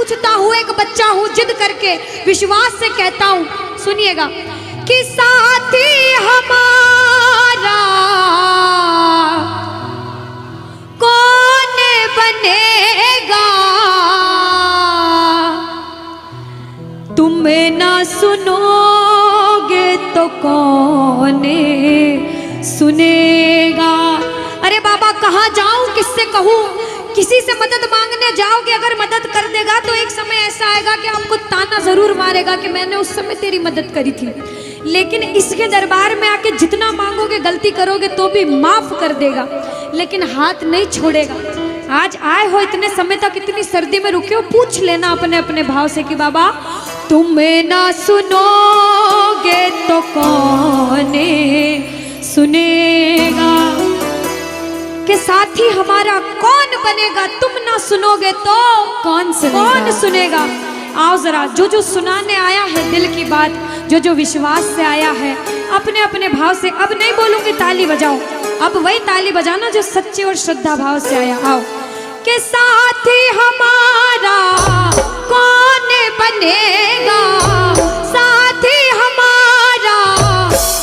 पूछता हूँ, एक बच्चा हूँ, जिद करके विश्वास से कहता हूँ, सुनिएगा कि साथी हमारा कौन बनेगा, तुम ना सुनोगे तो कौन सुनेगा। अरे बाबा कहाँ जाऊं, किससे कहूँ, किसी से मदद मांगने जाओगे, अगर मदद कर देगा तो एक समय ऐसा आएगा कि आपको ताना जरूर मारेगा कि मैंने उस समय तेरी मदद करी थी, लेकिन इसके दरबार में आके जितना मांगोगे, गलती करोगे तो भी माफ कर देगा, लेकिन हाथ नहीं छोड़ेगा। आज आए हो इतने समय तक, इतनी सर्दी में रुके हो, पूछ लेना अपने अपने भाव से कि बाबा तुम ना सुनोगे तो कौन सुनेगा, के साथी हमारा कौन बनेगा, तुम ना सुनोगे तो कौन सुनेगा। आओ जरा, जो जो सुनाने आया है दिल की बात, जो जो विश्वास से आया है, अपने अपने भाव से, अब नहीं बोलूंगी ताली बजाओ, अब वही ताली बजाना जो सच्चे और श्रद्धा भाव से आया। आओ के साथी हमारा कौन बनेगा, साथी हमारा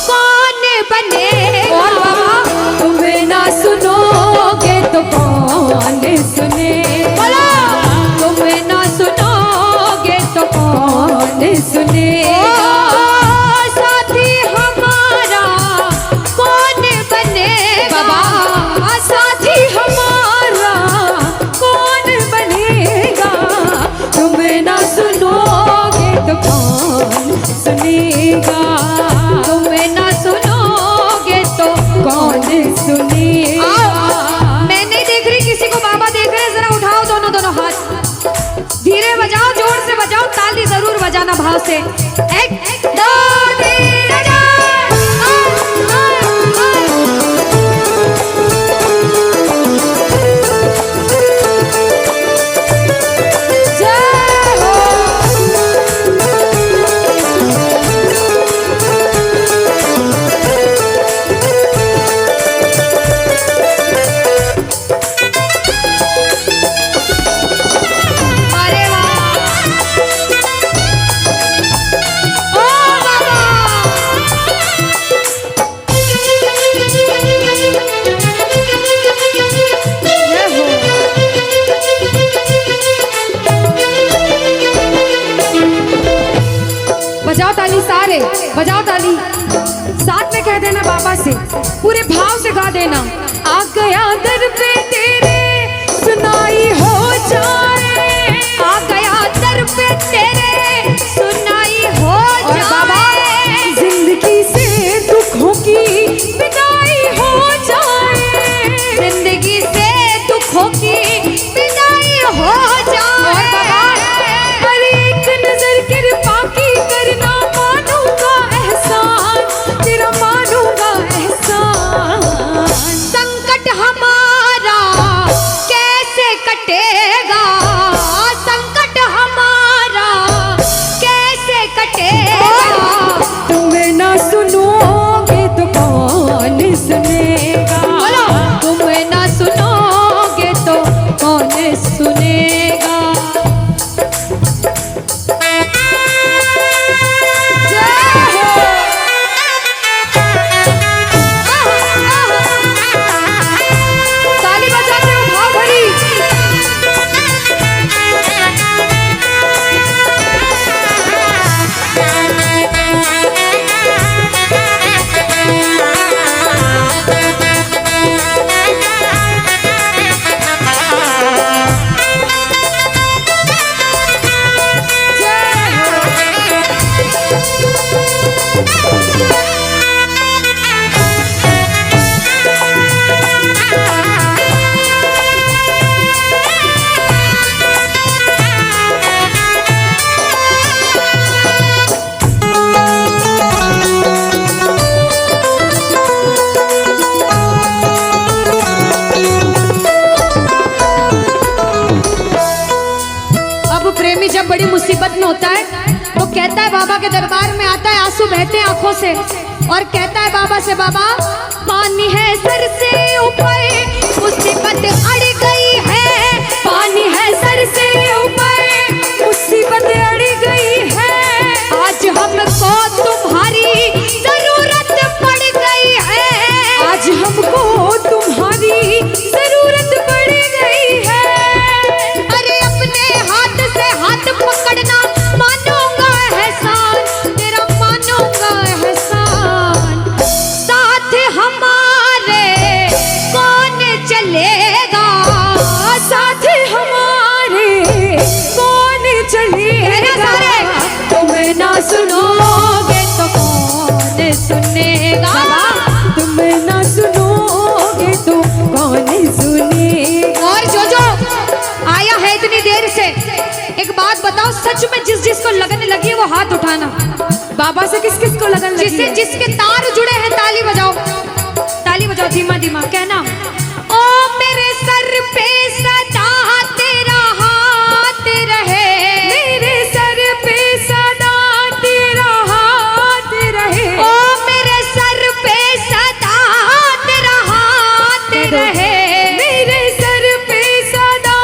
कौन बनेगा, और बाबा तुम्हें ना सुनोगे तो कौन सुनेगा, तुम्हें ना सुनोगे तो कौन सुनेगा, साथी हमारा कौन बनेगा, साथी हमारा कौन बनेगा, तुम्हें ना सुनोगे तो कौन सुनेगा, तुम्हें ना सुनोगे तो कौन सुनेगा। मैं नहीं देख रही किसी को, बाबा देख रहे हैं, जरा उठाओ दोनों दोनों हाथ, धीरे बजाओ, जोर से बजाओ, ताली जरूर बजाना भाव से। एक दो तीन बजाओ ताली, सारे बजाओ ताली, साथ में कह देना बाबा से, पूरे भाव से गा देना। आ गया दर पे तेरे सुनाई हो जाए, आ गया दर पे तेरे सुनाई हो जाए, जिंदगी से दुखों की विदाई हो जाए, जिंदगी से दुखों की विदाई हो जाए, पर एक नजर कृपा की करना, मानूंगा एहसान तेरा, मानूंगा एहसान, संकट हमारा कैसे कटेगा, संकट हमारा कैसे कटेगा, तुम्हें ना सुनोगे तो कौन सुनेगा, तुम्हें ना सुनोगे तो कौन सुनेगा। ताली बजाते हो भाव भरी, जब बड़ी मुसीबत में होता है तो कहता है, बाबा के दरबार में आता है, आंसू बहते हैं आंखों से, और कहता है बाबा से, बाबा पानी है सर से ऊपर, मुसीबत अड़ गई है, पानी है सर से ऊपर, सच में जिस जिसको लगन लगी है वो हाथ उठाना। बाबा से किस किस को लगन लगी जिससे है? जिसके तार जुड़े हैं ताली बजाओ, ताली बजाओ धीमा धीमा, कहना ओ मेरे सर पे सदा तेरा हाथ रहे, मेरे सर पे सदा तेरा हाथ रहे, ओ मेरे सर पे सदा तेरा हाथ रहे, मेरे सर पे सदा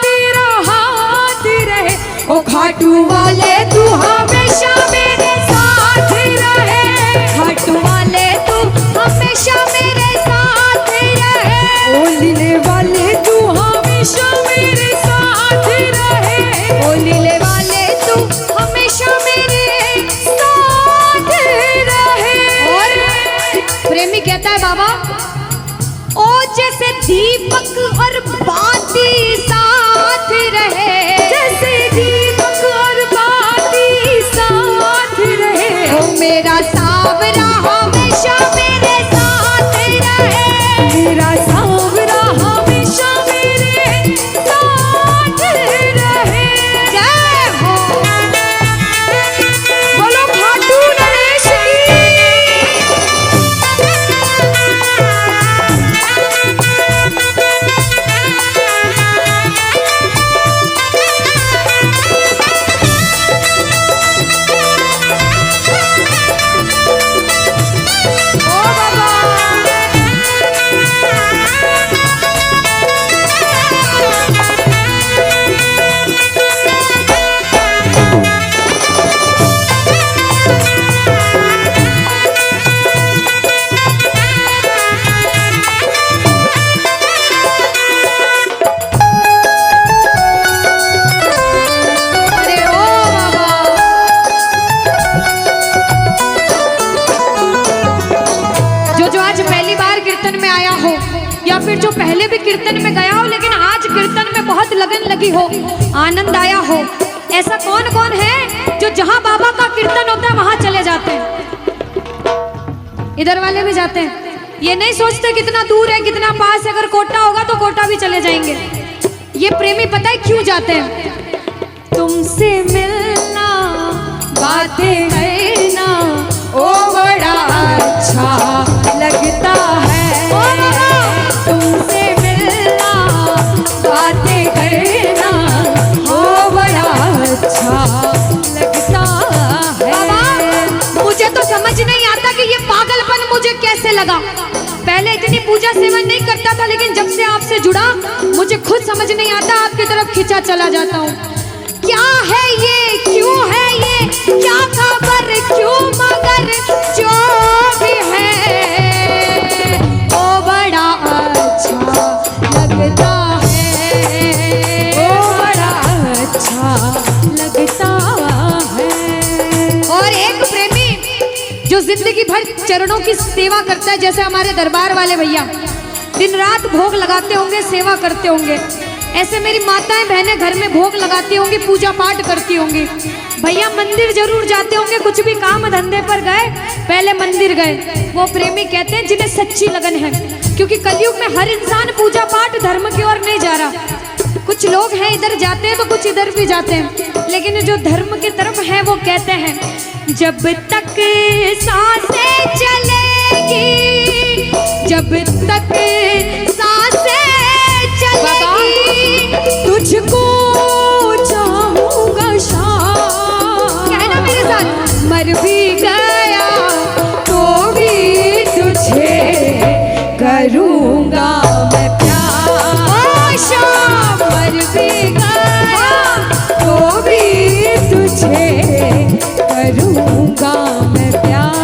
तेरा हाथ रहे। ओ खाटू वाले तू हमेशा मेरे साथ रहे, खाटू वाले तू हमेशा मेरे साथ रहे, ओ लीले वाले तू हमेशा मेरे साथ रहे, ओ लीले वाले तू हमेशा मेरे साथ रहे। और प्रेमी कहता है बाबा ओ जैसे दीपक और बाती साथ रहे, जैसे दीपक और बाती साथ रहे, ओ मेरा सावरा हमेशा मेरे साथ रहे, मेरा सांवरा हमेशा मेरे साथ रहे। जय हो। बोलो खाटू नरेश ओ बाबा अरे ओ बाबा जो आज पहली बार कीर्तन में आया हो या फिर जो पहले भी कीर्तन में गया हो लेकिन आज कीर्तन में बहुत लगन लगी हो, आनंद आया हो, ऐसा कौन कौन है जो जहां बाबा का कीर्तन होता है वहां चले जाते हैं? इधर वाले भी जाते हैं, ये नहीं सोचते कितना दूर है कितना पास है, अगर कोटा होगा तो कोटा भी चले जाएंगे। ये प्रेमी पता है क्यों जाते हैं? तुमसे मिलना बातें करना ओ बड़ा अच्छा लगता है, ओ बाबा तुमसे मिलना बातें करना ओ बड़ा अच्छा लगता है। बाबा मुझे तो समझ नहीं आता कि ये पागलपन मुझे कैसे लगा। पहले इतनी पूजा सेवन नहीं करता था लेकिन जब से आपसे जुड़ा मुझे खुद समझ नहीं आता, आपकी तरफ खिंचा चला जाता हूँ। क्या है ये, क्यों है ये, क्या खबर, क्यों मगर जो भी है ओ बड़ा अच्छा लगता है, ओ बड़ा अच्छा लगता है। और एक प्रेमी जो जिंदगी भर चरणों की सेवा करता है, जैसे हमारे दरबार वाले भैया दिन रात भोग लगाते होंगे, सेवा करते होंगे, ऐसे मेरी माताएं बहनें घर में भोग लगाती होंगी, पूजा पाठ करती होंगी। भैया मंदिर जरूर जाते होंगे, कुछ भी काम धंधे पर गए पहले मंदिर गए। वो प्रेमी कहते हैं जिन्हें सच्ची लगन है, क्योंकि कलयुग में हर इंसान पूजा पाठ धर्म की ओर नहीं जा रहा। कुछ लोग हैं इधर जाते हैं तो कुछ इधर भी जाते हैं, लेकिन जो धर्म की तरफ है वो कहते हैं जब तक सांसें चलेगी, जब तक सांसें चलेगी तुझको चाहूंगा शाम, कहना मेरे साथ, मर भी गया तो भी तुझे करूंगा मैं प्यार। ओ शाम मर भी गया तो भी तुझे करूंगा मैं प्यार।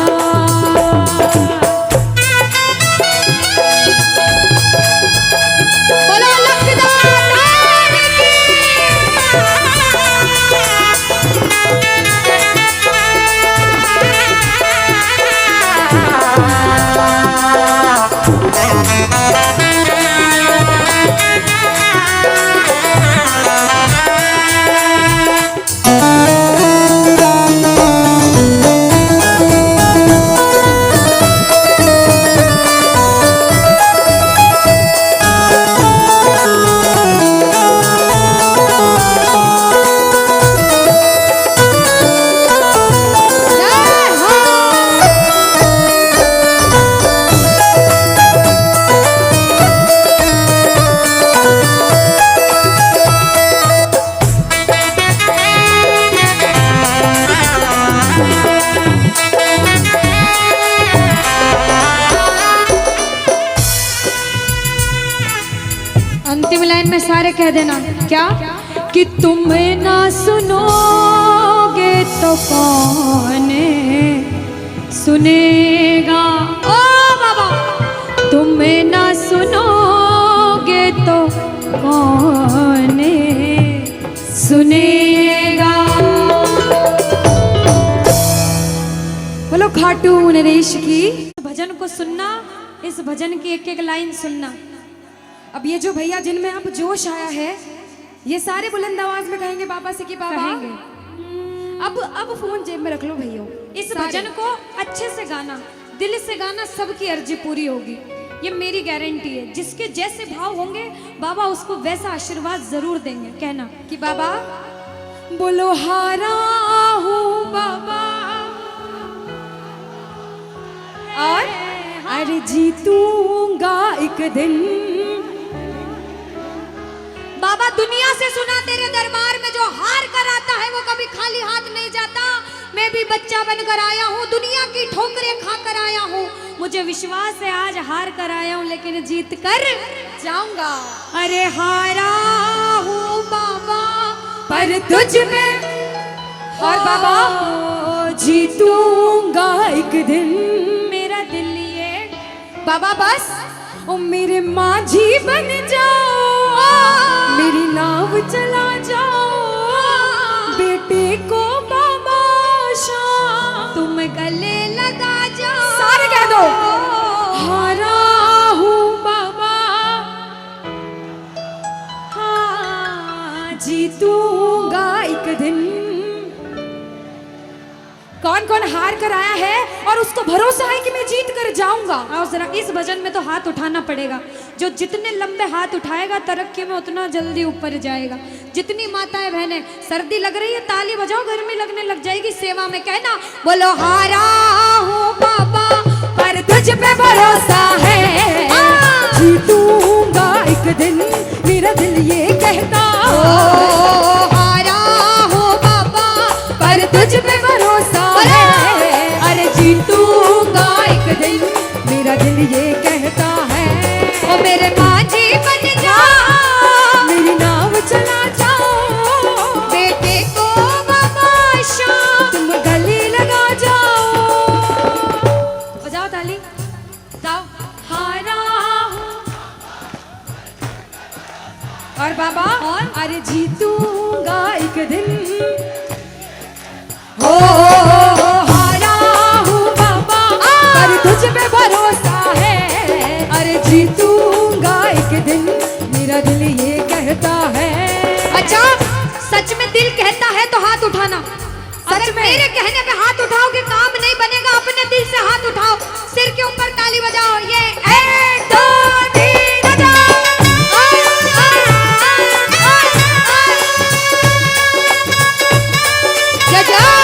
सारे कह देना क्या कि तुम ना सुनोगे तो कौन सुनेगा। ओ बाबा, तुम ना सुनोगे तो कौन सुनेगा। बोलो खाटू नरेश की। भजन को सुनना, इस भजन की एक एक लाइन सुनना। अब ये जो भैया जिनमें अब जोश आया है, ये सारे बुलंद आवाज में कहेंगे बाबा से कि बाबा अब फोन जेब में रख लो भैया। इस भजन को अच्छे से गाना, दिल से गाना, सबकी अर्जी पूरी होगी, ये मेरी गारंटी है। जिसके जैसे भाव होंगे बाबा उसको वैसा आशीर्वाद जरूर देंगे। कहना कि बाबा बोलो हारा हूँ बाबा और अरे जीतूंगा एक दिन। बाबा दुनिया से सुना तेरे दरबार में जो हार कर आता है वो कभी खाली हाथ नहीं जाता। मैं भी बच्चा बनकर आया हूँ, दुनिया की ठोकरें खाकर आया हूँ। मुझे विश्वास है आज हार कर आया हूँ लेकिन जीत कर जाऊंगा। अरे हारा हूँ बाबा पर तुझ में और बाबा जीतूंगा एक दिन। मेरा दिल ये बाबा बस ओ मेरे माझी बन जाओ, मेरी नाव चला जाओ, बेटे को बाबा शाम तुम गले लगा जाओ। सारे कह दो हारा हूँ बाबा, हाँ जीतूंगा एक दिन। कौन कौन हार कर आया है और उसको भरोसा है कि मैं जीत कर जाऊंगा। और जरा इस भजन में तो हाथ उठाना पड़ेगा। जो जितने लंबे हाथ उठाएगा तरक्की में उतना जल्दी ऊपर जाएगा। जितनी माताएं बहनें सर्दी लग रही है ताली बजाओ, गर्मी लगने लग जाएगी सेवा में। कहना बोलो हारा हूँ बाबा पर तुझ पे भरोसा है, जीतूंगा एक दिन मेरा दिल ये कहता। हारा हूँ बाबा पर तुझ पे भरोसा है, अरे जीतूंगा एक दिन मेरा दिल ये कहता है। ओ मेरे माझी बन जाओ, मेरी नाव चला जाओ, बेटे को बाबा शाम तुम गले लगा जाओ। बजाओ ताली जाओ। हारा और बाबा और अरे जीतूंगा एक दिन। हो हारा हूँ बाबा पर तुझ पे भरोसा है, अरे जीतूंगा एक दिन मेरा दिल ये कहता है। अच्छा सच में दिल कहता है तो हाथ उठाना। सच में मेरे कहने पे हाथ उठाओगे काम नहीं बनेगा। अपने दिल से हाथ उठाओ, सिर के ऊपर ताली बजाओ। ये 1 2 3 बजाओ। जय जय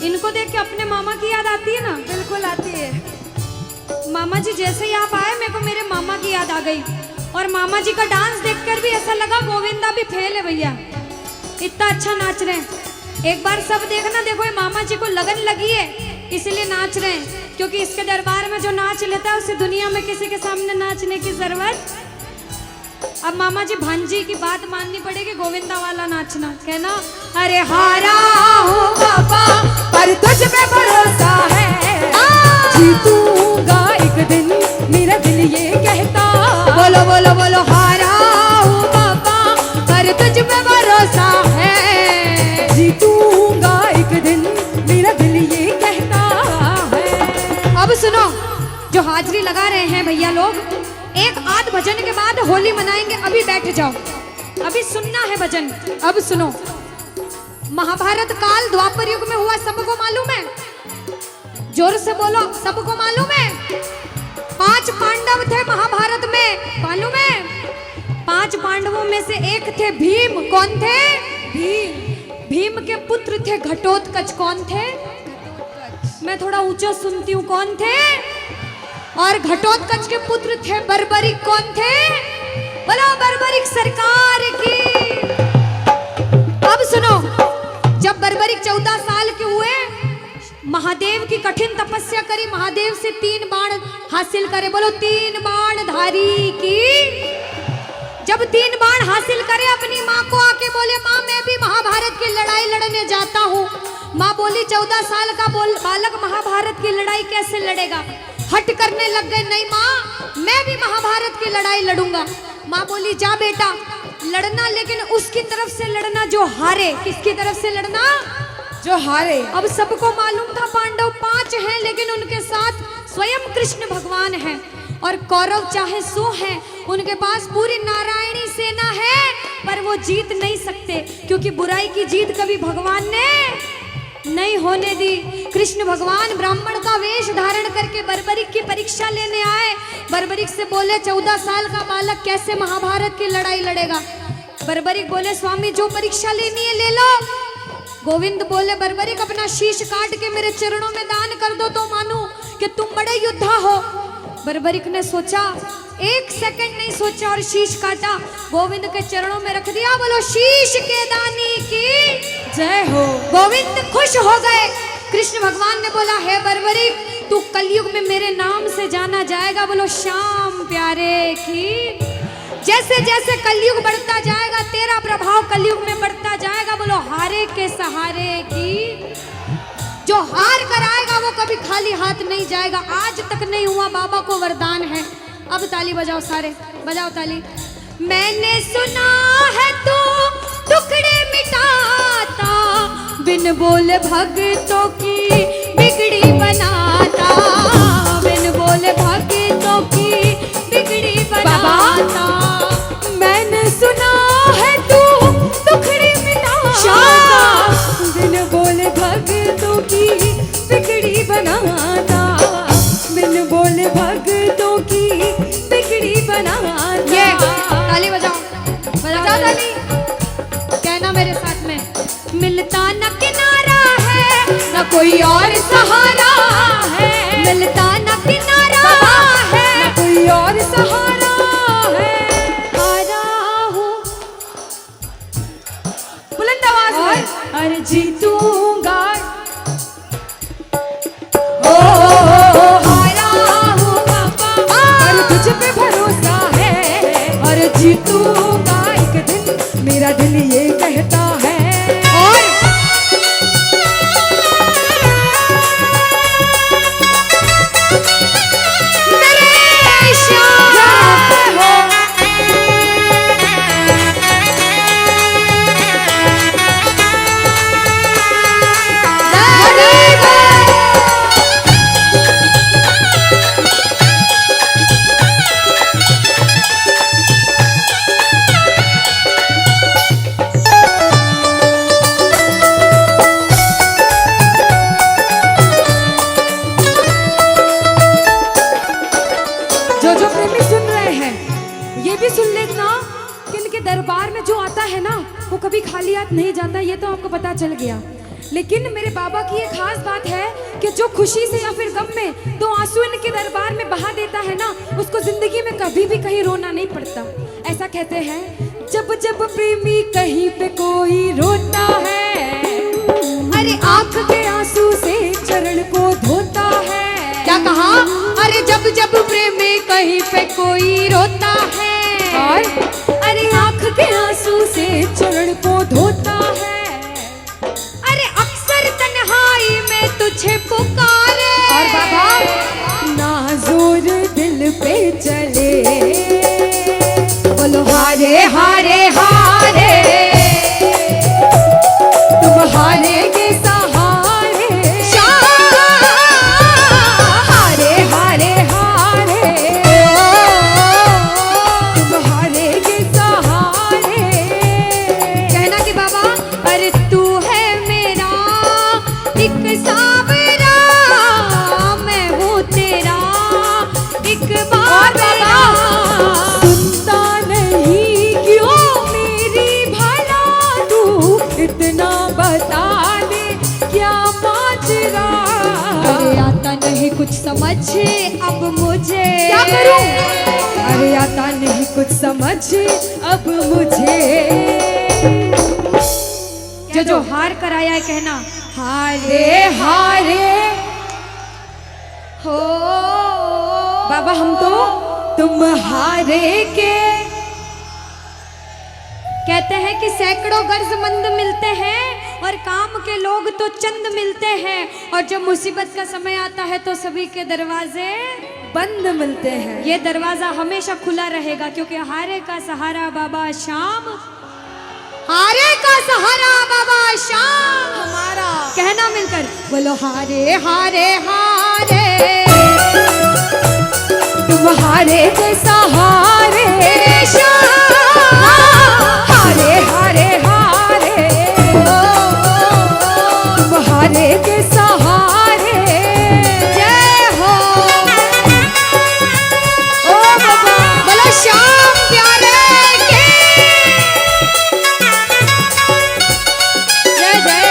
इनको देख के अपने मामा की याद आती है ना? बिल्कुल आती है। मामा जी जैसे ही आप आए मेरे को मेरे मामा की याद आ गई। और मामा जी का डांस देखकर भी ऐसा लगा गोविंदा भी फेल है भैया, इतना अच्छा नाच रहे हैं। एक बार सब देखना, देखो ये मामा जी को लगन लगी है इसलिए नाच रहे हैं, क्योंकि इसके दरबार में जो नाच लेता है उसे दुनिया में किसी के सामने नाचने की जरूरत। अब मामा जी भांजी की बात माननी पड़ेगी, गोविंदा वाला नाचना। कहना अरे हारा हूँ बाबा पर तुझ पे भरोसा है, जीतूंगा एक दिन मेरा दिल ये कहता। बोलो बोलो बोलो हारा हूँ बाबा पर तुझ पे भरोसा लगा रहे हैं भैया लोग, एक आध भजन के बाद होली मनाएंगे। अभी बैठ जाओ, अभी सुनना है भजन। अब सुनो, महाभारत काल द्वापर युग में हुआ, सबको मालूम है? जोर से बोलो, सबको मालूम है? 5 पांडव थे महाभारत में, मालूम है? 5 पांडवों में से एक थे भीम। कौन थे? भीम। भीम के पुत्र थे घटोत्कच। कौन थे? मैं थोड़ा ऊंचा सुनती हूँ। कौन थे? और घटोत्कच के पुत्र थे बर्बरिक। कौन थे? बोलो बर्बरिक सरकार की। अब सुनो, जब बर्बरिक 14 साल के हुए, महादेव की कठिन तपस्या करी, महादेव से 3 बाण हासिल करे। बोलो 3 बाण धारी की। जब 3 बाण हासिल करे, अपनी माँ को आके बोले, माँ मैं भी महाभारत की लड़ाई लड़ने जाता हूँ। माँ बोली 14 साल का बालक महाभारत की लड़ाई कैसे लड़ेगा? हट करने लग गए, नहीं माँ मैं भी महाभारत की लड़ाई लड़ूंगा। माँ बोली जा बेटा लड़ना, लेकिन उसकी तरफ से लड़ना जो हारे। किसकी तरफ से लड़ना? जो हारे। अब सबको मालूम था पांडव 5 हैं, लेकिन उनके साथ स्वयं कृष्ण भगवान हैं। और कौरव चाहे 100 हैं, उनके पास पूरी नारायणी सेना है, पर वो जीत नहीं सकते, क्योंकि बुराई की जीत कभी भगवान ने नहीं होने दी। कृष्ण भगवान ब्राह्मण का वेश धारण करके बर्बरिक की परीक्षा लेने आए। बर्बरिक से बोले 14 साल का बालक कैसे महाभारत की लड़ाई लड़ेगा? बर्बरिक बोले स्वामी जो परीक्षा लेनी है ले लो। गोविंद बोले बर्बरिक अपना शीश काट के मेरे चरणों में दान कर दो तो मानूं कि तुम बड़े योद्धा हो। बर्बरिक ने सोचा, 1 सेकंड नहीं सोचा और शीश काटा, गोविंद के चरणों में रख दिया। बोलो शीश के दानी की जय हो। गोविंद खुश हो गए। कृष्ण भगवान ने बोला हे बर्बरिक तू कलयुग में मेरे नाम से जाना जाएगा। बोलो श्याम प्यारे की। जैसे जैसे कलयुग बढ़ता जाएगा तेरा प्रभाव कलयुग में बढ़ता जाएगा। बोलो हारे के सहारे की। जो हार कर आएगा वो कभी खाली हाथ नहीं जाएगा। आज तक नहीं हुआ, बाबा को वरदान है। अब ताली बजाओ, सारे बजाओ ताली। मैंने सुना है तू टुकड़े मिटाता, बिन बोले भक्तों की बिगड़ी बनाता, बिन बोले भक्तों की बिगड़ी बनाता। मैंने सुना है तू टुकड़े मिटाता, बिन बोले भक्तों की बिगड़ी बनाता, बिन बोले भक्तों की बिगड़ी बनाता। ये ताली बजाओ, बजाओ ताली। कहना मेरे साथ में, मिलता न किनारा है न कोई और सहारा है, मिलता न किनारा है न कोई और सहारा है। हारा हूँ बुलंद आवाज में, अरे जीतूंगा। हारा हूँ बाबा, और तुझ पे भरोसा है, और जीतूंगा एक दिन, मेरा दिल ये कहता है। और मेरे श्याम हो। जो जो प्रेमी सुन रहे हैं ये भी सुन लेना कि इनके दरबार में जो आता है ना वो कभी खाली हाथ नहीं जाता। ये तो आपको पता चल गया। लेकिन मेरे बाबा की एक खास बात है कि जो खुशी से या फिर गम में 2 आंसू इनके दरबार में बहा देता है ना, उसको जिंदगी में कभी भी कहीं रोना नहीं पड़ता। ऐसा कहते हैं, जब जब प्रेमी कहीं पे कोई रोता है, अरे आंख के आंसू से चरण को धोता है। क्या कहा? अरे जब जब प्रेमी कहीं पे कोई रोता है, और अरे आंख के आंसू से चरण को धोता है। अरे अक्सर तन्हाई में तुझे पुकारे। और बाबा नाज़ुर दिल पे चले, बोलो हारे हारे हारे, तुम हारेगे सहारे। हारे हारे हारे, नहीं कुछ समझ अब मुझे, क्या करूं? अरे आता नहीं कुछ समझ अब मुझे। जो हार कर आया है कहना हारे हारे हो बाबा, हम तो तुम हारे के। कहते हैं कि सैकड़ों गर्जमंद मिलते हैं और काम के लोग तो चंद मिलते हैं, और जब मुसीबत का समय आता है तो सभी के दरवाजे बंद मिलते हैं। ये दरवाजा हमेशा खुला रहेगा, क्योंकि हारे का सहारा बाबा शाम, हारे का सहारा बाबा शाम हमारा। कहना मिलकर बोलो हारे हारे हारे, तुम हारे के सहारे शाम, हारे हारे हारे, तुम हारे के सहारे। जय हो ओ बाबा, बोलो शाम प्यारे के जय जय।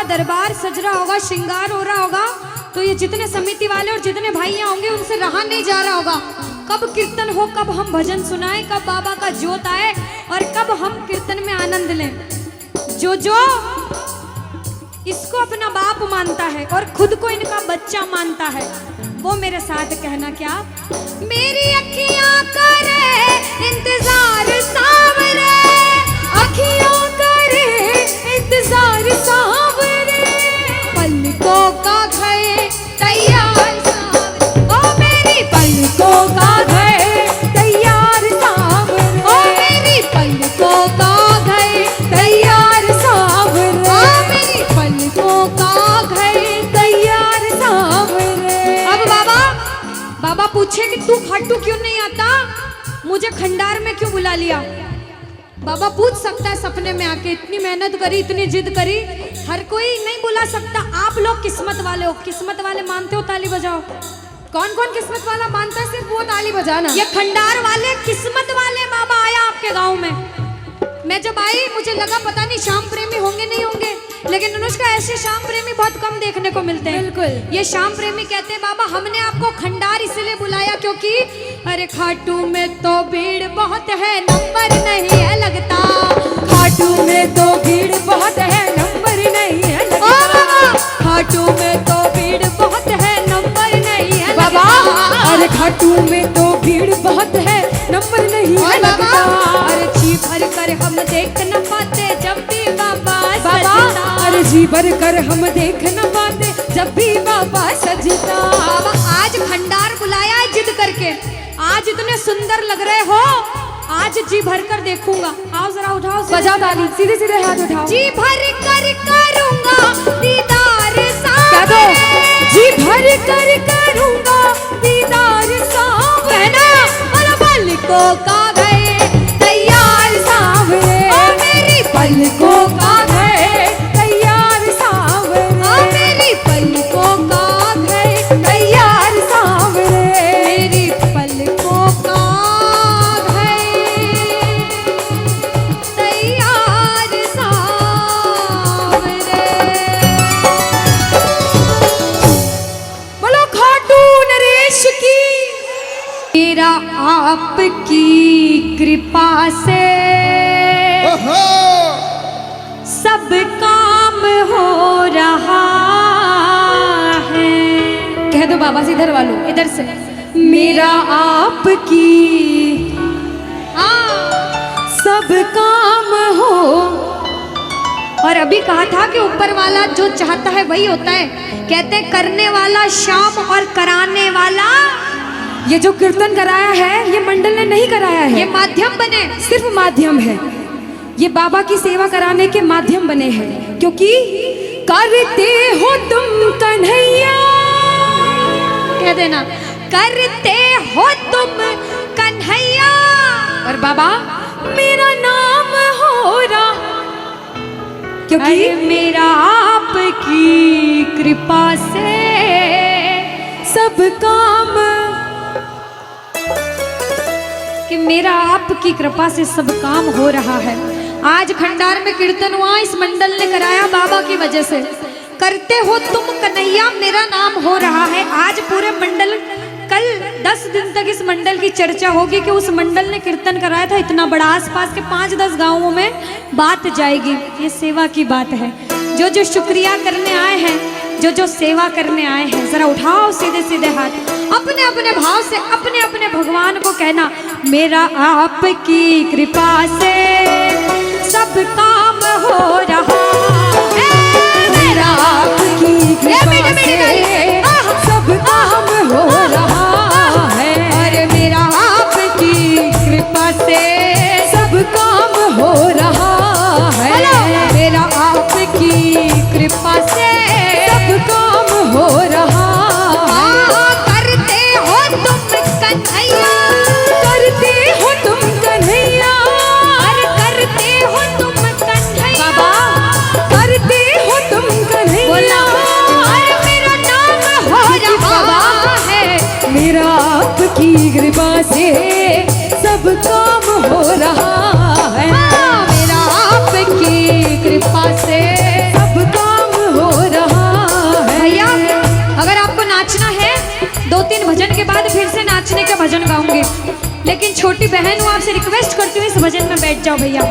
दरबार सज रहा होगा, श्रृंगार हो रहा होगा, तो ये जितने समिति वाले और जितने भाइयां होंगे उनसे रहा नहीं जा रहा होगा। कब कीर्तन हो, कब हम भजन सुनाएं, कब बाबा का जोत आए और कब हम कीर्तन में आनंद लें। जो इसको अपना बाप मानता है और खुद को इनका बच्चा मानता है, वो मेरे साथ कहना क्या, मेरी अखियां करे इंतजार सावरे, अखियां करे इंतजार सावरे, पलकों का घर तैयार सावरे, ओ मेरी पलकों का घर तैयार सावरे, ओ मेरी पलकों का घर तैयार सावरे, ओ मेरी पलकों का घर तैयार सावरे। अब बाबा पूछे कि तू खाटू क्यों नहीं आता, मुझे खंडार में क्यों बुला लिया। बाबा पूछ सकता है सपने में आके, इतनी मेहनत करी, इतनी जिद करी, हर कोई नहीं बुला सकता। आप लोग किस्मत वाले हो, किस्मत वाले मानते हो, ताली बजाओ। कौन कौन किस्मत वाला मानता है, सिर्फ वो ताली बजाना। ये खंडार वाले किस्मत वाले बाबा आया आपके गांव में। मैं जब आई मुझे लगा पता नहीं श्याम प्रेमी होंगे नहीं होंगे, लेकिन अनुष्का ऐसे श्याम प्रेमी बहुत कम देखने को मिलते हैं। बिल्कुल। ये श्याम प्रेमी कहते हैं बाबा हमने आपको खंडार इसलिए बुलाया क्योंकि अरे खाटू में तो भीड़ बहुत है, नंबर नहीं है लगता, खाटू में तो भीड़ बहुत है, नंबर नहीं है लगता, खाटू में तो भीड़ बहुत है, नंबर नहीं है बाबा, अरे खाटू में तो भीड़ बहुत है, नंबर नहीं है लगता, अरे जी भर कर हम देख न पाते जब भी बाबा सजता, अरे जी भर कर हम देख न पाते जब भी बाबा सजता। बाबा आज खंडार बुलाया है जिद करके, आज इतने सुंदर लग रहे हो, आज जी भर कर देखूंगा। आओ जरा उठाओ, बजाओ ताली, सीधे सीधे हाथ उठाओ। जी भर कर करूंगा दीदार क्या दो, जी भर कर करूंगा दीदार सावरे, कहना और पलकों का घर तैयार सावरे, ओ मेरी पलकों का घर तैयार सावरे, ओ मेरी पलकों का घर तैयार सावरे, मेरी पलकों का घर तैयार सावरे। बोलो खाटू नरेश की। मेरा आपकी कृपा से सब काम हो रहा है। कह दो बाबा से, इधर वालों, इधर से, मेरा आपकी सब काम हो। और अभी कहा था कि ऊपर वाला जो चाहता है वही होता है। कहते हैं करने वाला श्याम और कराने वाला, ये जो कीर्तन कराया है ये मंडल ने नहीं कराया है, ये माध्यम बने, सिर्फ माध्यम है। ये बाबा की सेवा कराने के माध्यम बने हैं, क्योंकि करते हो तुम कन्हैया, कह देना करते हो तुम कन्हैया, और बाबा मेरा नाम हो रहा, क्योंकि अरे मेरा आपकी कृपा से सब काम, कि मेरा आपकी कृपा से सब काम हो रहा है। आज खंडार में कीर्तन हुआ, इस मंडल ने कराया बाबा की वजह से। करते हो तुम कन्हैया, मेरा नाम हो रहा है। आज पूरे मंडल, कल 10 दिन तक इस मंडल की चर्चा होगी कि उस मंडल ने कीर्तन कराया था इतना बड़ा, आसपास के 5-10 गांवों में बात जाएगी। ये सेवा की बात है। जो जो शुक्रिया करने आए हैं, जो जो सेवा करने आए हैं, जरा उठाओ सीधे सीधे हाथ, अपने अपने भाव से अपने अपने भगवान को कहना, मेरा आपकी कृपा से सब काम हो रहा है, मेरा आपकी कृपा से सब काम हो रहा है, अरे मेरा आपकी कृपा से सब काम हो रहा है, मेरा आपकी कृपा से सब काम हो रहा है। करते हो तुम कन्हैया, करते हो तुम कन्हैया, अरे करते हो तुम कन्हैया, बाबा करते हो तुम कन्हैया, बोला अरे मेरा नाम हो रहा है, मेरा आपकी कृपा से सब काम हो रहा है, मेरा आपकी कृपा से सब काम हो रहा है। भैया अगर आपको नाचना है, 2-3 भजन के बाद फिर से नाचने का भजन गाऊंगी, लेकिन छोटी बहन हूँ, आपसे रिक्वेस्ट करती हूँ इस भजन में बैठ जाओ भैया।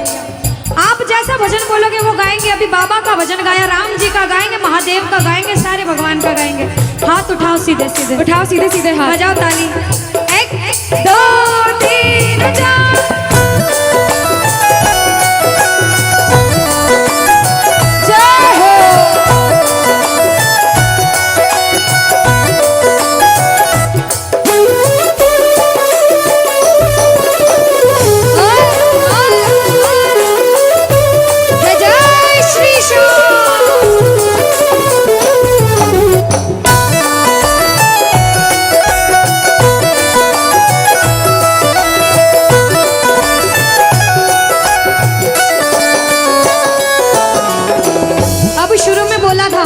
आप जैसा भजन बोलोगे वो गाएंगे। अभी बाबा का भजन गाया, राम जी का गाएंगे, महादेव का गाएंगे, सारे भगवान का गाएंगे। हाथ उठाओ सीधे सीधे, उठाओ सीधे सीधे हाथ, बजाओ ताली, 1 2 3 4। जय हो। जय श्री श्याम। अब शुरू में बोला था,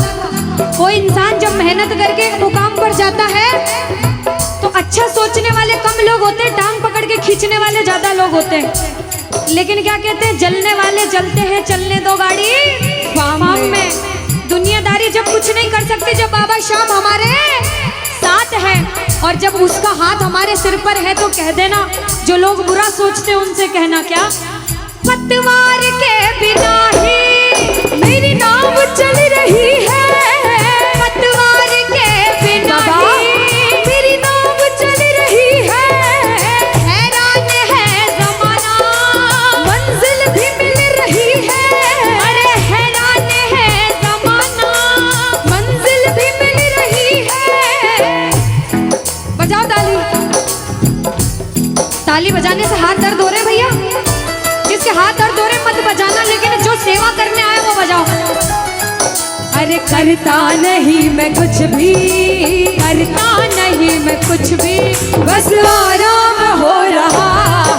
कोई इंसान जब मेहनत करके एक मुकाम पर जाता है तो अच्छा सोचने वाले कम लोग होते हैं, टांग पकड़ के खींचने वाले ज्यादा लोग होते हैं। लेकिन क्या कहते हैं, जलने वाले जलते हैं, चलने दो गाड़ी फार्म में। दुनियादारी जब कुछ नहीं कर सकती, जब बाबा श्याम हमारे साथ है और जब उसका हाथ हमारे सिर पर है, तो कह देना, जो लोग बुरा सोचते हैं उनसे कहना क्या, पतवार के बिना ही मेरी नाव चल रही है, पतवार के बिना ही मेरी नाव चल रही है, हैरान है जमाना, मंजिल भी मिल रही है, अरे हैरान है जमाना, मंजिल भी मिल रही है। बजाओ ताली। ताली बजाने से हाथ दर्द हो रहे भैया, जिसके हाथ दर्द हो रहे मत बजाना, लेकिन जो सेवा करने आए वो बजाओ। अरे करता नहीं मैं कुछ भी, करता नहीं मैं कुछ भी, बस आराम हो रहा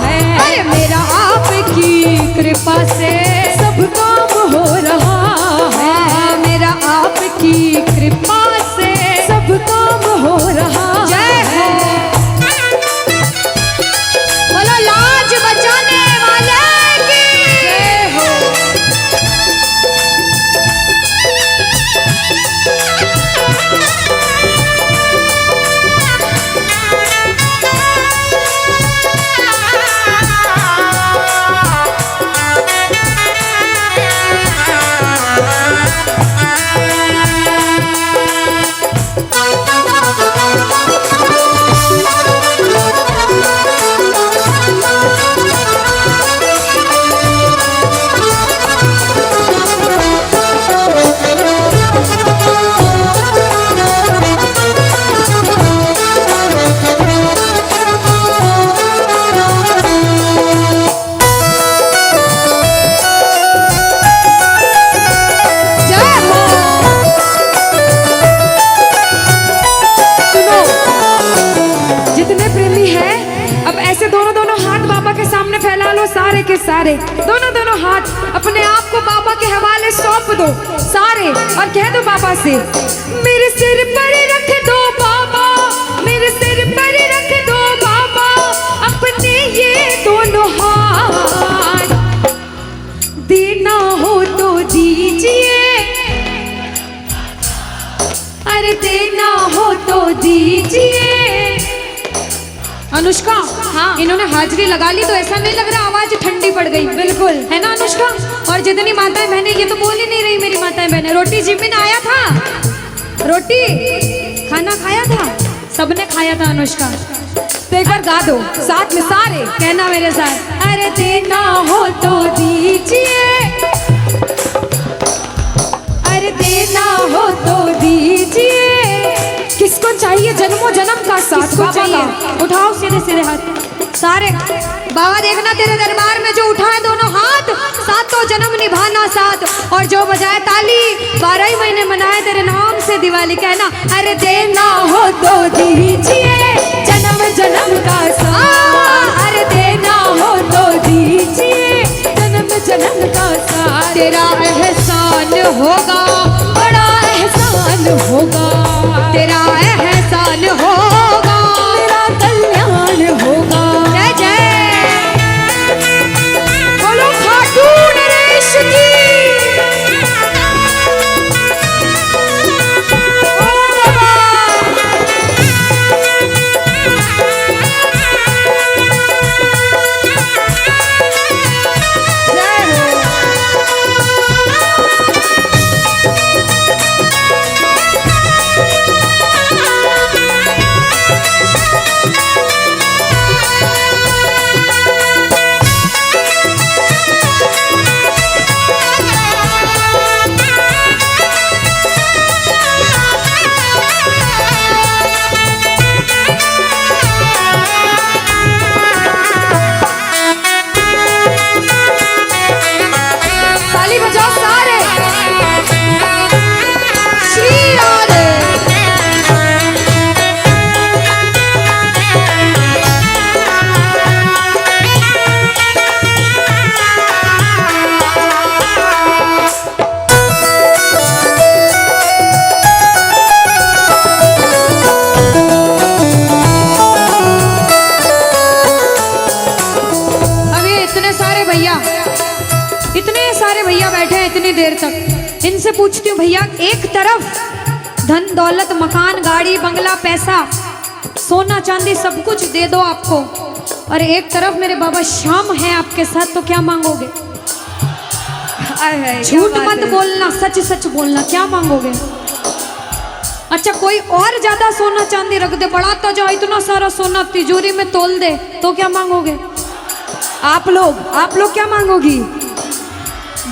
है, अरे मेरा आपकी कृपा से सब काम हो रहा है, मेरा आपकी कृपा से सब काम हो रहा जय हो। बोलो लाज बचाने वाले की जय हो। सारे, दोनों दोनों हाथ अपने आप को बाबा के हवाले सौंप दो सारे, और कह दो बाबा से, मेरे सिर पर रख दो बाबा, मेरे सिर पर रख दो बाबा अपने ये दोनों हाथ, देना हो तो दीजिए, अरे देना हो तो दीजिए। अनुष्का, हाँ, इन्होंने हाजिरी लगा ली तो ऐसा नहीं लग रहा आवाज ठंडी पड़ गई? बिल्कुल, है ना अनुष्का? और जितनी माताएं बहनें, ये तो बोल ही नहीं रही मेरी माताएं बहनें। रोटी जिमिन आया था, रोटी खाना खाया था, सबने खाया था अनुष्का। तो एक बार गा दो साथ में सारे, कहना मेरे साथ, अरे देना हो तो दीजिए, अरे देना हो तो दीजिए। किसको चाहिए जन्मों जन्म का साथ? किसको चाहिए? उठाओ सीधे सीधे हाथ सारे। बाबा देखना तेरे दरबार में जो उठाए दोनों हाथ, सातों जन्म निभाना साथ, और जो बजाए ताली 12 ही महीने मनाए तेरे नाम से दिवाली। कहना, अरे देना हो तो दीजिए जन्म जन्म का साथ, अरे देना हो तो दीजिए जन्म जन्म का साथ। तेरा एहसान होगा, बड़ा एहसान होगा, तेरा एहसान होगा, तेरा कल्याण होगा। जय जय बोलो खाटू नरेश की। देर तक इनसे पूछती हूँ, भैया एक तरफ धन दौलत मकान गाड़ी बंगला पैसा सोना चांदी सब कुछ दे दो आपको, और एक तरफ मेरे बाबा श्याम है आपके साथ, तो क्या मांगोगे? झूठ मत बोलना, सच सच बोलना, क्या मांगोगे? अच्छा कोई और ज्यादा सोना चांदी रख दे, बढ़ाता जाओ इतना सारा सोना तिजोरी में तोल दे, तो क्या मांगोगे? आप लोग क्या मांगोगी?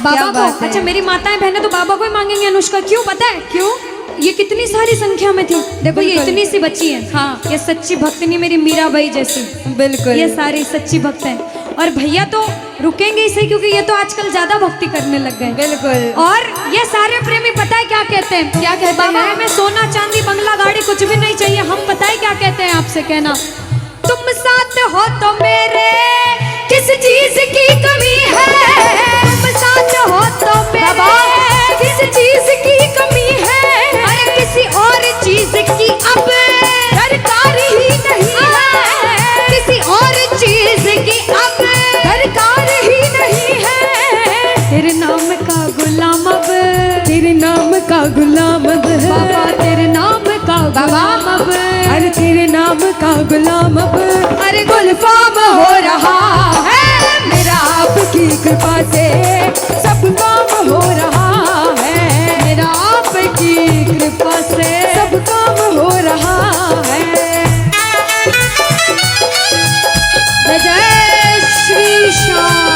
बाबा को। अच्छा मेरी माताएं बहनें तो बाबा को ही मांगेंगे अनुष्का, क्यों पता है? क्यों? ये कितनी सारी संख्या में थी, देखो ये इतनी सी बच्ची है, हाँ ये सच्ची भक्तनी मेरी मीराबाई जैसी, बिल्कुल ये सारी सच्ची भक्त हैं। और भैया तो रुकेंगे ही सही, क्योंकि ये तो आजकल ज्यादा भक्ति करने लग गए। बिल्कुल। और ये सारे प्रेमी पता है क्या कहते हैं? क्या कहते हैं? बाबा हमें सोना चांदी बंगला गाड़ी कुछ भी नहीं चाहिए, हम पता है क्या कहते हैं आपसे? कहना, तुम साथ हो तो मेरे किस चीज की कमी है, तुम साथ हो तो मेरे किस चीज की कमी है, अरे किसी और चीज की अब दरकार ही नहीं है, किसी और चीज की अब दरकार ही नहीं है। तेरे नाम का गुलाम अब, तेरे नाम का गुलाम अब, बाबा तेरे नाम का गुलाम अब, अरे तेरे नाम का गुलाम अब, अरे गुलफाम हो रहा है मेरा आपकी कृपा से, सब काम हो रहा है मेरा आपकी कृपा से, सब काम हो रहा है। जय श्री श्याम।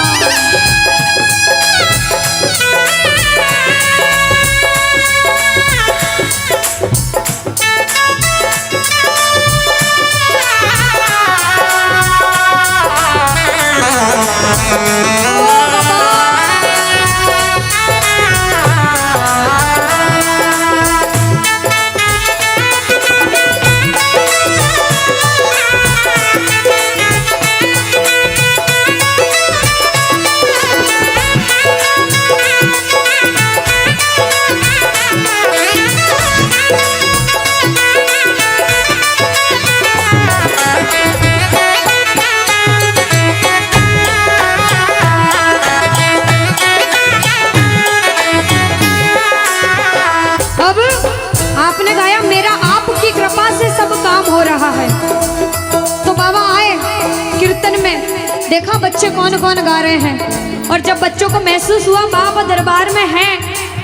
देखा बच्चे कौन कौन गा रहे हैं, और जब बच्चों को महसूस हुआ बाबा दरबार में हैं,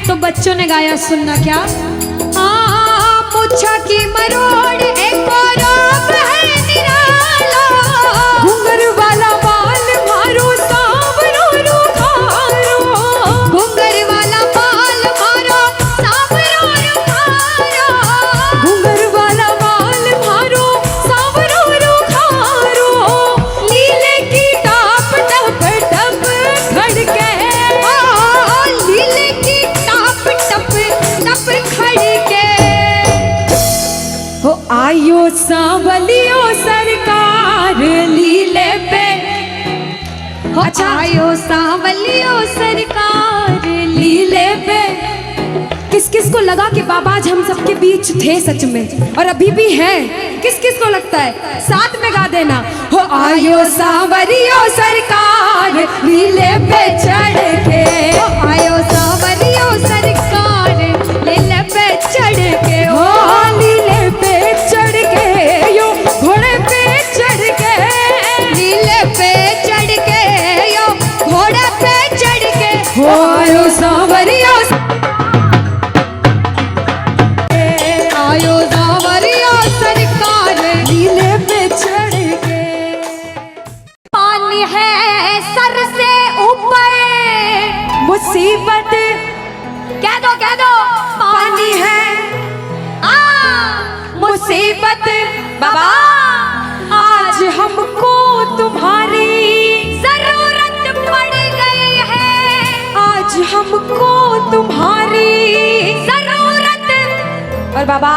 तो बच्चों ने गाया, सुनना क्या। मुच्छा की मरोड़ एक और है निराला, घुंघर वाला बाल मारो सांवरो रुखारो, घुंघर वाला बाल मारो सांवरो रुखारो, घुंघर वाला बाल मारो सांवरो रुखारो, लीले की टाप टप टप खड़के, लीले की टाप टप टप खड़के, हो आयो सांवलियो सरकार लीले पे। अच्छा, आयो सांवलियो सरकार लीले पे। किस किस को लगा कि बाबा आज हम सबके बीच थे सच में, और अभी भी हैं? किस किस को लगता है? साथ में गा देना, हो आयो सांवरियो सरकार लीले पे चढ़ के, आयो सांवरियो सरकार लीले पे चढ़ के, हो लीले पे चढ़ के, यो घोड़े पे चढ़ के, लीले पे चढ़ के, यो घोड़े पे चढ़ के, हो आयो सांवरियो आयो सांवरियो सरकार लीले पे चढ़ के। पानी है सर से ऊपर, मुसीबत कह दो पानी है, मुसीबत बाबा आज हमको तुम्हारी जरूरत पड़ गई है, आज हमको तुम्हारी जरूरत। और बाबा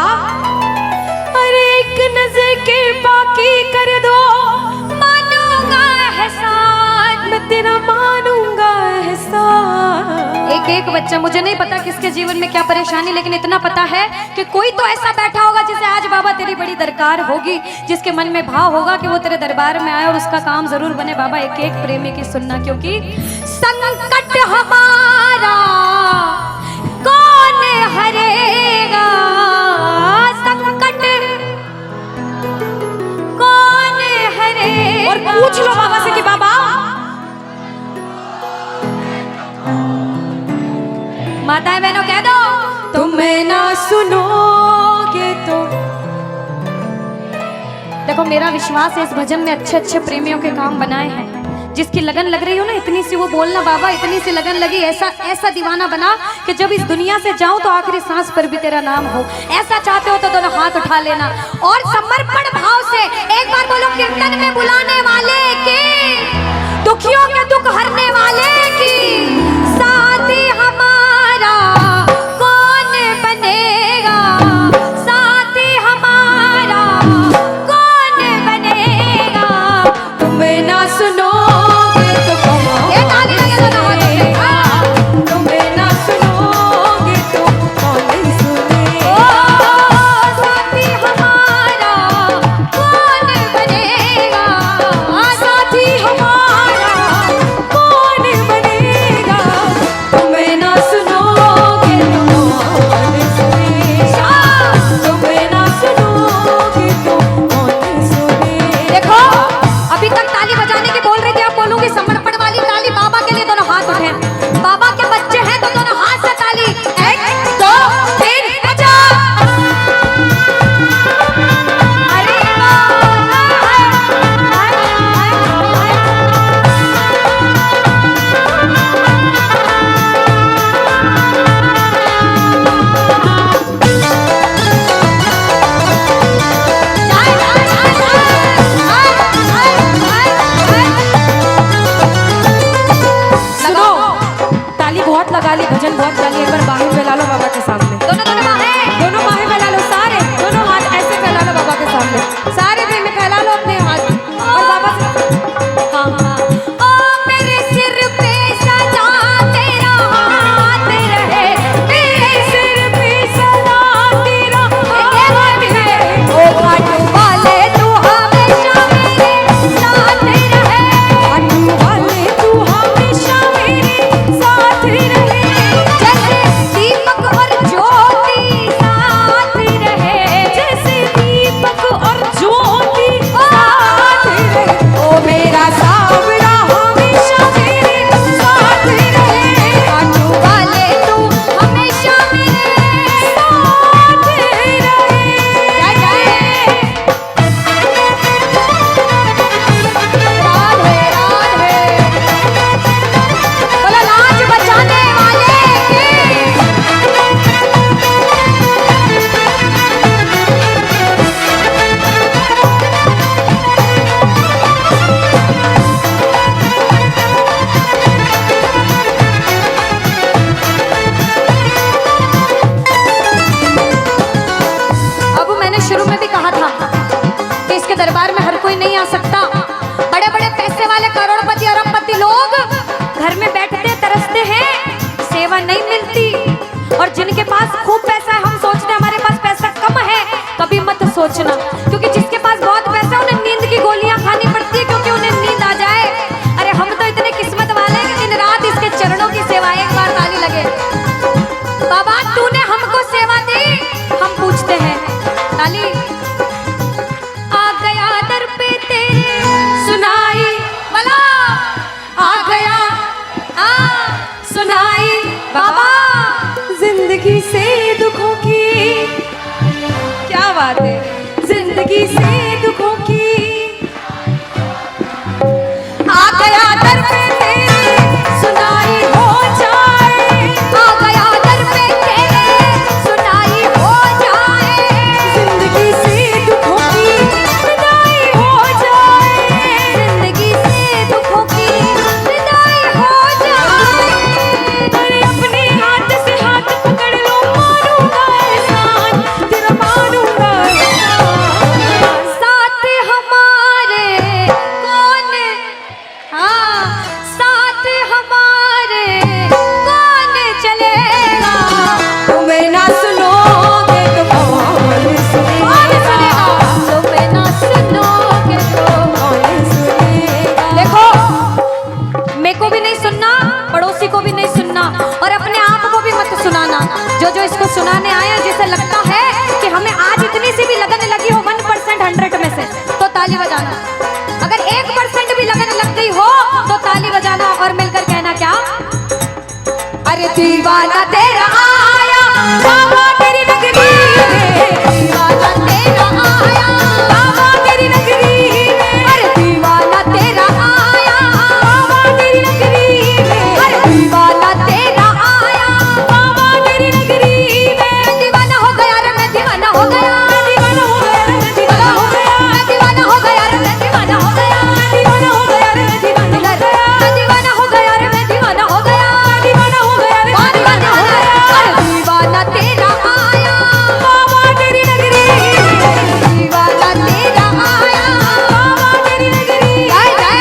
अरे एक नजर के बाकी कर दो, मानूंगा एहसान, मैं तेरा मानूंगा एहसान। एक एक बच्चा, मुझे नहीं पता किसके जीवन में क्या परेशानी, लेकिन इतना पता है कि कोई तो ऐसा बैठा होगा जिसे आज बाबा तेरी बड़ी दरकार होगी, जिसके मन में भाव होगा कि वो तेरे दरबार में आए और उसका काम जरूर बने। बाबा एक एक प्रेमी की सुनना, क्योंकि संकट हमारा कौन हरेगा, संकट कौन हरेगा। और पूछ लो बाबा से कि बाबा माताएं बहनों कह दो, तुम्हें ना सुनोगे तो। देखो मेरा विश्वास है इस भजन में अच्छे अच्छे प्रेमियों के काम बनाए हैं। जिसकी लगन लग रही हो ना, इतनी सी वो बोलना बाबा, इतनी सी लगन लगी, ऐसा ऐसा दीवाना बना कि जब इस दुनिया से जाऊं तो आखिरी सांस पर भी तेरा नाम हो। ऐसा चाहते हो तो दोनों हाथ उठा लेना और समर्पण भाव से एक बार बोलो, कीर्तन में बुलाने वाले की, दुखियों के दुख हरने वाले की, साथी हमारा कौन बनेगा, साथी हमारा कौन बनेगा। तुम्हें ना सुनो ये ताली लगे दोनों हाथों से। तुम्हें ना सुनोगे तो कौन सुनेगा। साथी हमारा कौन बनेगा, साथी हमारा कौन बनेगा। तुम्हें ना सुनोगे तो कौन सुनेगा। तुम्हें ना सुनोगे तो कौन सुनेगा। देखो अभी तक ताली बजाने की बोल रही थी, अब बोलूंगी समर्पण वाली ताली। बाबा के लिए दोनों हाथ उठे, बाबा के बच्चे हैं तो दोनों हाथ से ताली। 1 2 3 बजा। अरे सुनो, ताली बहुत लगा ली, भजन बहुत गा ली, एक बार बाहें फैला लो बाबा के सामने। दोनों दोनों बाहें, दोनों बाहें फैला लो, सारे दोनों हाथ ऐसे फैला लो बाबा के सामने। सारे प्रेमी फैला लो अपने हाथ और बाबा से हाँ हाँ। ओ मेरे सिर पे सदा तेरा हाथ रहे, मेरे सिर पे सदा तेरा हाथ रहे। ओ घाट वाले तू हमेशा मेरे साथ रहे, घाट वाले तू हमेशा मेरे साथ रहे। जैसे दीपक और ज्योति तरसते हैं, सेवा नहीं मिलती। और जिनके पास खूब पैसा है, हम सोचते हैं हमारे पास पैसा कम है, कभी मत सोचना, क्योंकि जिसके पास बहुत पैसा है उन्हें नींद की गोलियां खानी पड़ती है, क्योंकि उन्हें नींद आ जाए। अरे हम तो इतने किस्मत वाले हैं कि दिन रात इसके चरणों की सेवा, एक बार ताली लगे। बाबा तूने हमको सेवा दी, हम पूछते हैं ताली। आ गया दर पे तेरे सुनाई वाला, आ गया सुनाई बाबा जिंदगी से दुखों की, क्या बात है, जिंदगी से दुखों की, आ गया दर पे तेरे सुनाई हो जाए, आ गया दर पे तेरे सुनाई हो जाए, जिंदगी से दुखों की विदाई हो जाए, जिंदगी से दुखों की विदाई हो जाए। अरे अपने हाथ से हाथ पकड़ लो, मारूंगा एहसान, तेरा मारूंगा एहसान। साथ हमारे कौन, हाँ साथ हमारे कौन चलेगा, तुम्हें ना सुनोगे तो कौन सुनेगा, तुम्हें ना सुनोगे तो। कौन सुनेगा। देखो, मेरे को भी नहीं सुनना, पड़ोसी को भी नहीं सुनना, और अपने आप को भी मत सुनाना। जो इसको सुनाने आए, जिसे लगता है कि हमें आज इतनी सी भी लगन लगी हो 1% 100 में से, तो ताली बजाना। अगर 1% भी लगन लग गई हो तो ताली बजाना और मिलकर कहना क्या, अरे दीवाना तेरा आया बाबा तेरी नगरी में, दीवाना तेरा आया बाबा तेरी नगरी में, अरे दीवाना तेरा आया बाबा तेरी नगरी में, अरे दीवाना तेरा आया बाबा तेरी नगरी में। दीवाना हो गया रे मैं, दीवाना हो गया, दीवाना हो गया रे मैं, दीवाना हो गया, दीवाना हो गया रे मैं, दीवाना हो गया, दीवाना हो गया रे मैं, दीवाना हो गया, दीवाना हो गया रे मैं, दीवाना हो गया, दीवाना हो गया रे मैं, दीवाना हो गया। अरे दीवाना तेरा आया बाबा तेरी नगरी में, दीवाना तेरा आया बाबा तेरी नगरी। जय जय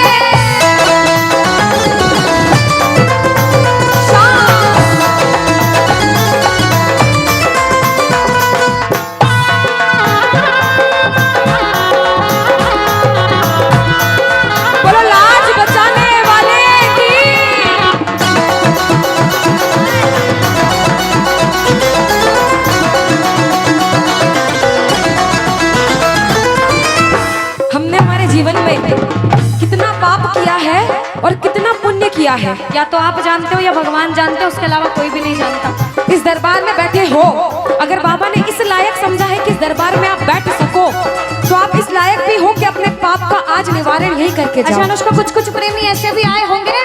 बोलो लाज बचाने वाले की। हमने हमारे जीवन में कितना पाप किया है और कितना पुण्य किया है, या तो आप जानते हो या भगवान जानते हो, उसके अलावा कोई भी नहीं जानता। इस दरबार में बैठे हो, अगर बाबा ने इस लायक समझा है कि इस दरबार में आप बैठ सको, तो आप इस लायक भी हो कि अपने पाप का आज निवारण यही करके जाओ। अच्छा अनुष्का, कुछ प्रेमी ऐसे भी आए होंगे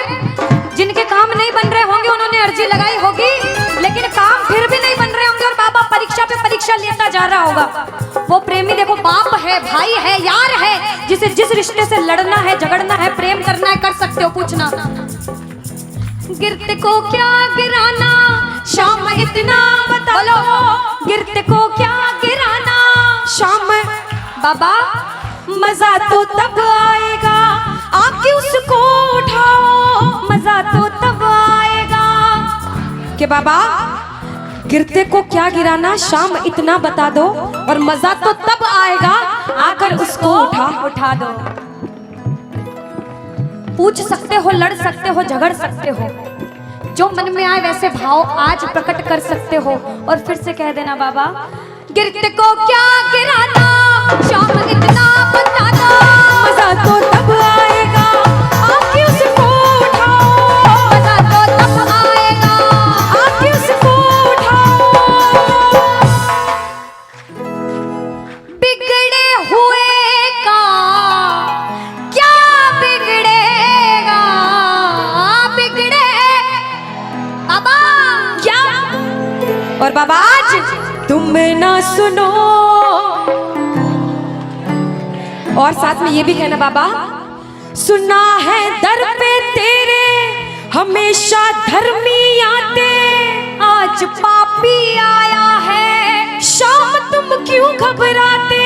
जिनके काम नहीं बन रहे होंगे, उन्होंने अर्जी लगाई होगी, लेकिन काम फिर भी नहीं बन रहे होंगे, और बाबा परीक्षा पे परीक्षा लेता जा रहा होगा। वो प्रेमी देखो, बाप है, भाई है, यार है, जिसे जिस रिश्ते से लड़ना है, झगड़ना है, प्रेम करना है, कर सकते हो। पूछना गिरते को क्या गिराना, शाम इतना बता लो, गिरते को क्या गिराना शाम बाबा, मजा तो तब आएगा आके उसको उठाओ, मजा तो तब आएगा कि बाबा गिरते को क्या गिराना, शाम इतना बता दो, और मजा तो तब आएगा आकर उसको उठा दो। पूछ सकते हो, लड़ सकते हो, झगड़ सकते हो, जो मन में आए वैसे भाव आज प्रकट कर सकते हो, और फिर से कह देना बाबा, गिरते को क्या गिराना, शाम इतना बता दो, मजा तो तब आएगा आके उसको उठाओ, मजा तो तब आएगा आके उसको उठाओ। बिगड़े हुए का क्या बिगड़ेगा, बिगड़े बाबा क्या। और बाबा आज तुम ना सुनो, और साथ में ये भी कहना बाबा, सुना है दर पे तेरे हमेशा धर्मी आते, आज पापी आया है, शाम तुम क्यों घबराते,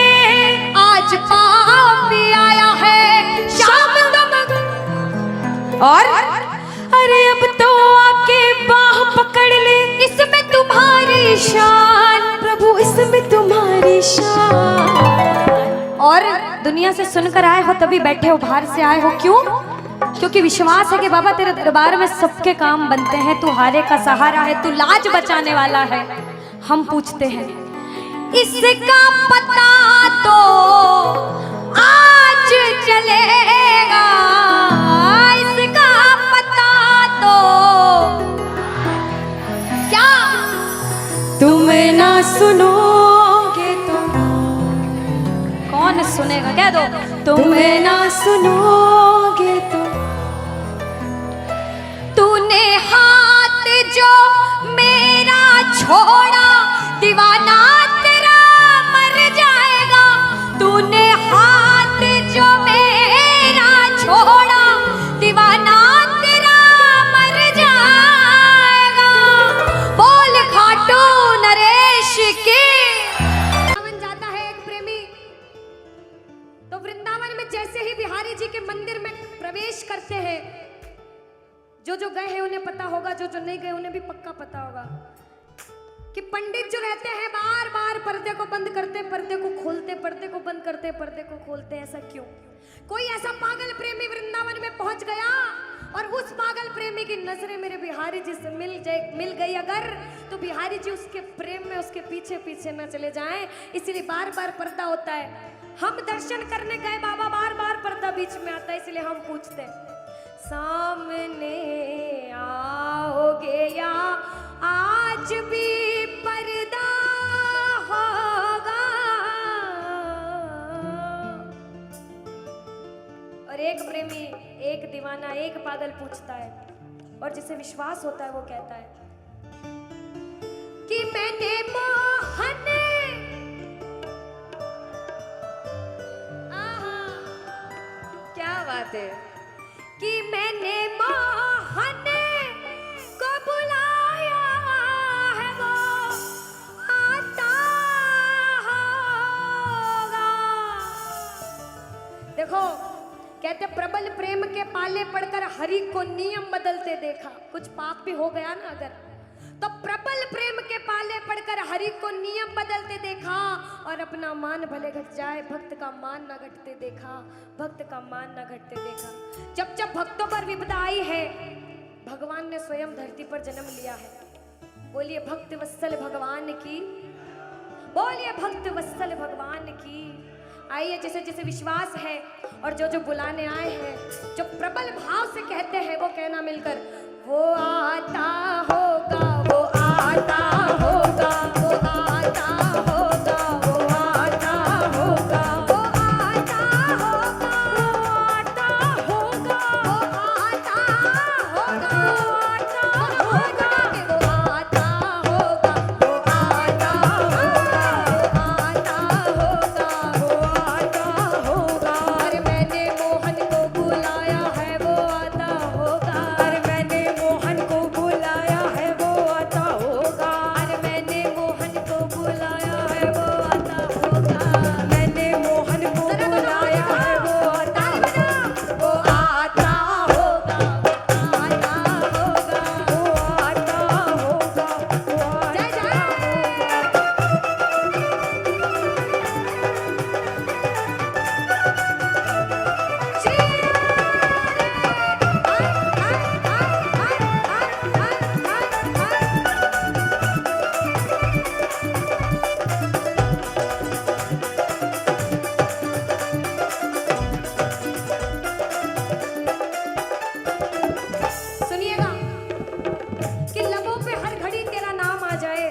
आज पापी आया है, शाम तुम। और अरे अब तो और दुनिया से सुनकर आए हो तभी बैठे हो, बाहर से आए हो क्यों? क्योंकि विश्वास है कि बाबा तेरे दरबार में सबके काम बनते हैं, तू हारे का सहारा है, तू लाज बचाने वाला है। हम पूछते हैं इसका पता तो आज चलेगा, इसका पता तो क्या तुम ना सुनोगे तो कौन सुनेगा? कह दो तुम ना सुनोगे तो तूने हाथ जो मेरा छोड़ा दीवाना तेरा मर जाएगा, तूने हाथ जो मेरा छोड़ा दीवाना तेरा मर जाएगा। बोल खाटू नरेश की। वृंदावन जाता है एक प्रेमी, तो वृंदावन में जैसे ही बिहारी जी के मंदिर में प्रवेश करते हैं, जो गए हैं उन्हें पता होगा, जो नहीं गए उन्हें भी पक्का पता होगा कि पंडित जो रहते हैं बार बार पर्दे को बंद करते, पर्दे को खोलते, पर्दे को बंद करते, पर्दे को खोलते। ऐसा क्यों? कोई ऐसा पागल प्रेमी वृंदावन में पहुंच गया और उस पागल प्रेमी की नजरें मेरे बिहारी जी से मिल गई अगर, तो बिहारी जी उसके प्रेम में उसके पीछे पीछे न चले जाएं, इसलिए बार बार पर्दा होता है। हम दर्शन करने गए बाबा, बार बार पर्दा बीच में आता है, इसलिए हम पूछते हैं सामने आओगे या आज भी पर्दा होगा? और एक प्रेमी, एक दीवाना, एक पागल पूछता है, और जिसे विश्वास होता है वो कहता है कि मैंने मोहन, क्या बात है, कि मैंने मोहन को बुलाया है, वो आता होगा। देखो कहते प्रबल प्रेम के पाले पड़कर हरि को नियम बदलते देखा। कुछ पाप भी हो गया ना अगर, तो प्रबल प्रेम के पाले पड़कर हरि को नियम बदलते देखा, और अपना मान भले घट जाए भक्त का मान न घटते देखा, भक्त का मान न घटते देखा। जब जब भक्तों पर विपदा आई है, भगवान ने स्वयं धरती पर जन्म लिया है। बोलिए भक्त वत्सल भगवान की, बोलिए भक्त वत्सल भगवान की। आइए जिसे जिसे विश्वास है और जो बुलाने आए हैं, जो प्रबल भाव से कहते हैं, वो कहना मिलकर, वो आता होगा, वो आता होगा, वो आता होगा, वो आता होगा, वो आता होगा, वो आता होगा, वो आता होगा, वो आता होगा, वो आता होगा, वो आता होगा, वो आता होगा। अरे मैंने मोहन को बुलाया है, वो आता होगा। अरे मैंने मोहन को बुलाया है, वो आता होगा। अरे मैंने मोहन को बुलाया है, वो आता होगा। मैंने मोहन को बुलाया है, वो आता होगा, वो आता होगा, वो आता होगा, वो आता होगा, वो आता होगा। सुनिएगा कि लबों पे हर घड़ी तेरा नाम आ जाए।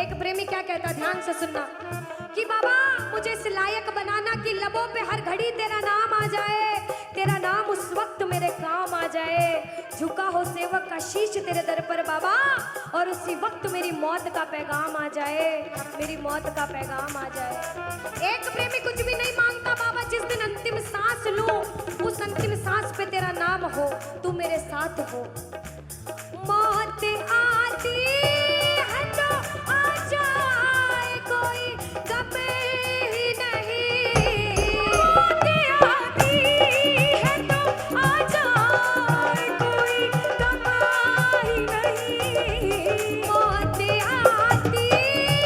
एक प्रेमी क्या कहता, ध्यान से सुनना, कि बाबा मुझे इस लायक बनाना कि लबों पे हर घड़ी तेरा नाम आ जाए, तेरा नाम उस वक्त मेरे काम आ जाए। झुका हो सेवक का शीश तेरे दर पर बाबा, और उसी वक्त मेरी मौत का पैगाम आ जाए, मेरी मौत का पैगाम आ जाए। एक प्रेमी कुछ भी नहीं मांगता बाबा, जिस दिन अंतिम सांस लूं उस अंतिम सांस पे तेरा नाम हो, तू मेरे साथ हो। मौत आती है तो आ जाए, कोई गम ही नहीं। मौत आती है तो आ जाए, कोई गम ही नहीं। मौत आती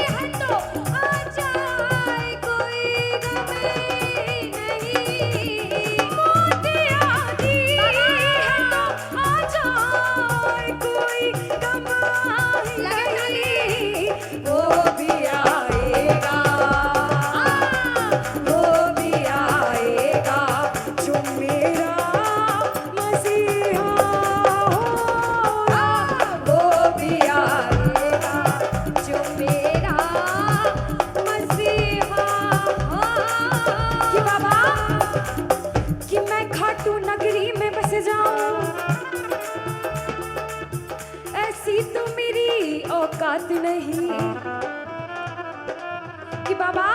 है तो आ जाए, कोई गम ही औकात नहीं कि बाबा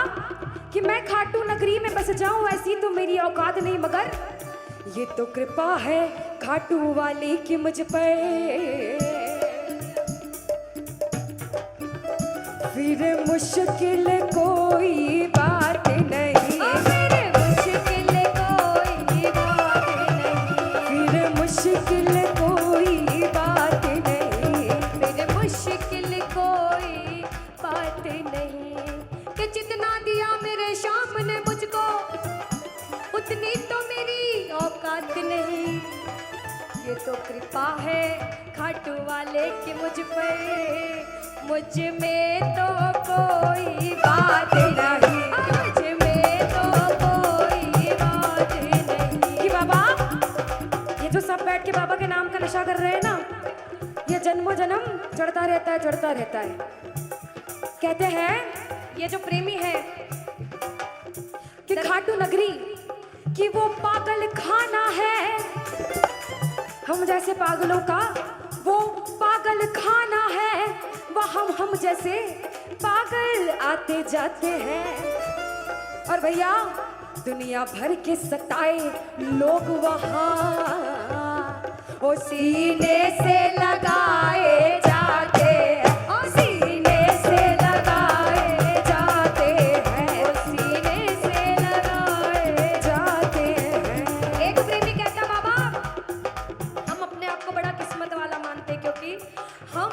कि मैं खाटू नगरी में बस जाऊं, ऐसी तो मेरी औकात नहीं, मगर ये तो कृपा है खाटू वाले की मुझ पर। फिर मुश्किल कोई बात नहीं, फिर मुश्किल कोई बात नहीं, फिर मुश्किल कोई बात नहीं, फिर मुश्किल कोई बात नहीं कि जितना दिया मेरे शाम ने मुझको उतनी तो मेरी औकात नहीं। ये तो कृपा है खाटू वाले की मुझ पर, मुझ में तो कोई बात नहीं, मुझ में तो कोई बात नहीं कि बाबा ये जो सब बैठ के बाबा के नाम का नशा कर रहे हैं ना, ये जन्मों जन्म चढ़ता रहता है, चढ़ता रहता है। कहते हैं ये जो प्रेमी है कि खाटू नगरी कि वो पागल खाना है, हम जैसे पागलों का वो पागल खाना है, वह हम जैसे पागल आते जाते हैं। और भैया दुनिया भर के सताए लोग वहाँ ओ सीने से लगाए जाते हैं, ओ सीने से लगाए जाते हैं, ओ सीने से लगाए जाते हैं। एक प्रेमी कहता बाबा हम अपने आप को बड़ा किस्मत वाला मानते क्योंकि हम